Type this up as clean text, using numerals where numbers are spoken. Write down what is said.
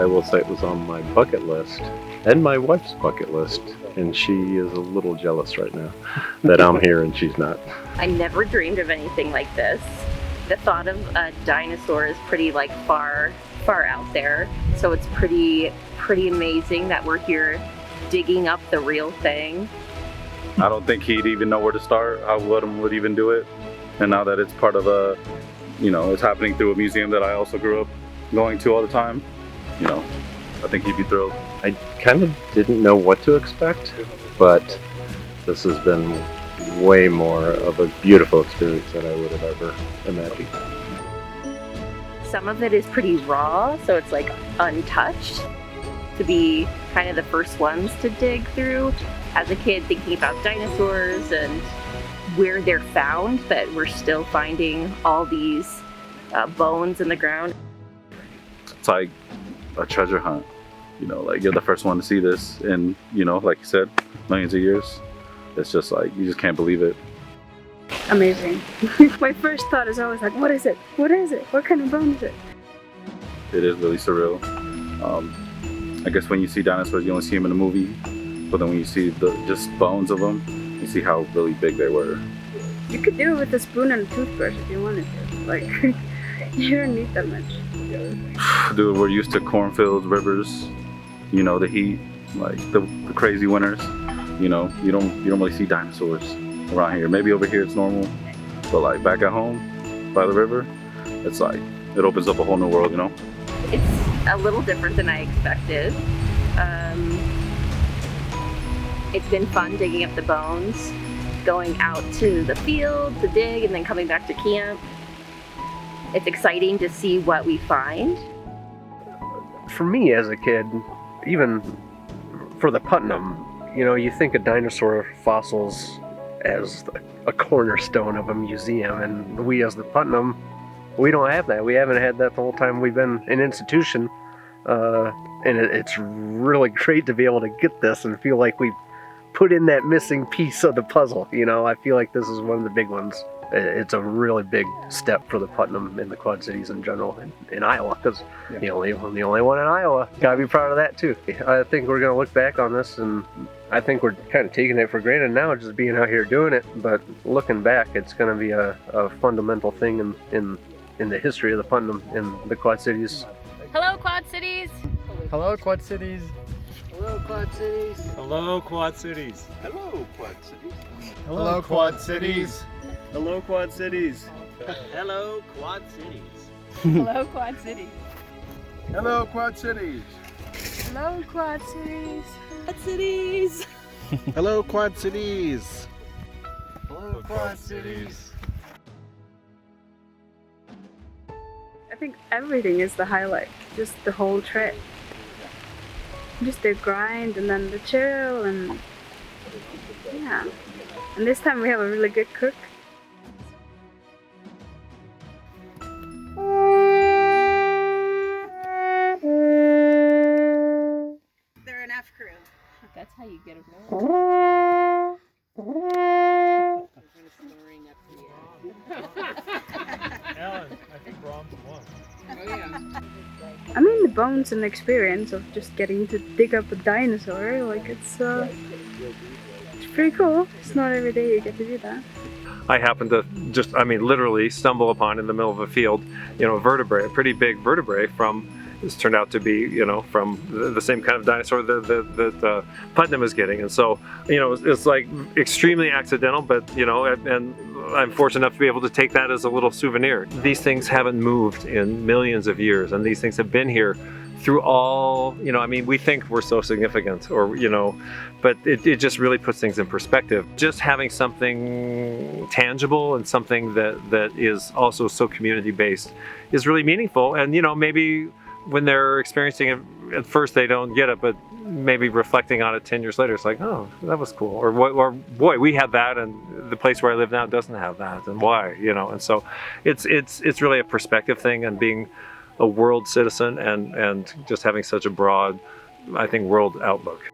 will say it was on my bucket list and my wife's bucket list, and she is a little jealous right now that I'm here and she's not. I never dreamed of anything like this. The thought of a dinosaur is pretty far out there, so it's pretty amazing that we're here digging up the real thing. I don't think he'd even know where to start, how Putnam would even do it. And now that it's part of a, it's happening through a museum that I also grew up going to all the time, I think he'd be thrilled. I kind of didn't know what to expect, but this has been way more of a beautiful experience than I would have ever imagined. Some of it is pretty raw, so it's untouched. To be kind of the first ones to dig through as a kid, thinking about dinosaurs and where they're found, that we're still finding all these bones in the ground. It's like a treasure hunt, you're the first one to see this in, like you said, millions of years. It's just you just can't believe it. Amazing. My first thought is always what is it? What is it? What kind of bone is it? It is really surreal. I guess when you see dinosaurs, you only see them in a movie, but then when you see just bones of them, you see how really big they were. You could do it with a spoon and a toothbrush if you wanted to. You don't need that much. Dude, we're used to cornfields, rivers, the heat, the crazy winters. You don't really see dinosaurs around here. Maybe over here it's normal, but back at home by the river, it's it opens up a whole new world, It's a little different than I expected. It's been fun digging up the bones, going out to the field to dig, and then coming back to camp. It's exciting to see what we find. For me as a kid, even for the Putnam, you think of dinosaur fossils as a cornerstone of a museum, and we as the Putnam, we don't have that. We haven't had that the whole time we've been an institution, and it's really great to be able to get this and feel like we put in that missing piece of the puzzle. I feel like this is one of the big ones. It's a really big step for the Putnam in the Quad Cities in general, in Iowa, because the only one in Iowa. Gotta be proud of that too. I think we're gonna look back on this, and I think we're kind of taking it for granted now, just being out here doing it. But looking back, it's gonna be a fundamental thing in the history of the Putnam in the Quad Cities. Hello, Quad Cities! Hello, Quad Cities! Hello, Quad Cities! Hello, Quad Cities! Hello, Quad Cities! Hello, Quad Cities! Hello, Quad Cities! Hello, Quad Cities! Hello, Quad Cities! Hello, Quad Cities! Hello, Quad Cities! Quad Cities! Hello, Quad Cities! Hello, Quad Cities! I think everything is the highlight, just the whole trip. Just the grind and then the chill, and yeah. And this time we have a really good cook. They're an F crew. That's how you get them. Alan, I think Brahms won. Oh yeah. I mean, the bones and experience of just getting to dig up a dinosaur, it's pretty cool. It's not every day you get to do that. I happened to literally stumble upon in the middle of a field, a vertebrae, a pretty big vertebrae from, this turned out to be, from the same kind of dinosaur that Putnam is getting. And so, it's extremely accidental, but, and I'm fortunate enough to be able to take that as a little souvenir. These things haven't moved in millions of years, and these things have been here through all, we think we're so significant, but it just really puts things in perspective. Just having something tangible and something that is also so community-based is really meaningful. And, maybe when they're experiencing it at first they don't get it, but maybe reflecting on it 10 years later, it's oh, that was cool. Or boy, we have that, and the place where I live now doesn't have that, and why, And so it's really a perspective thing, and being a world citizen and just having such a broad, I think, world outlook.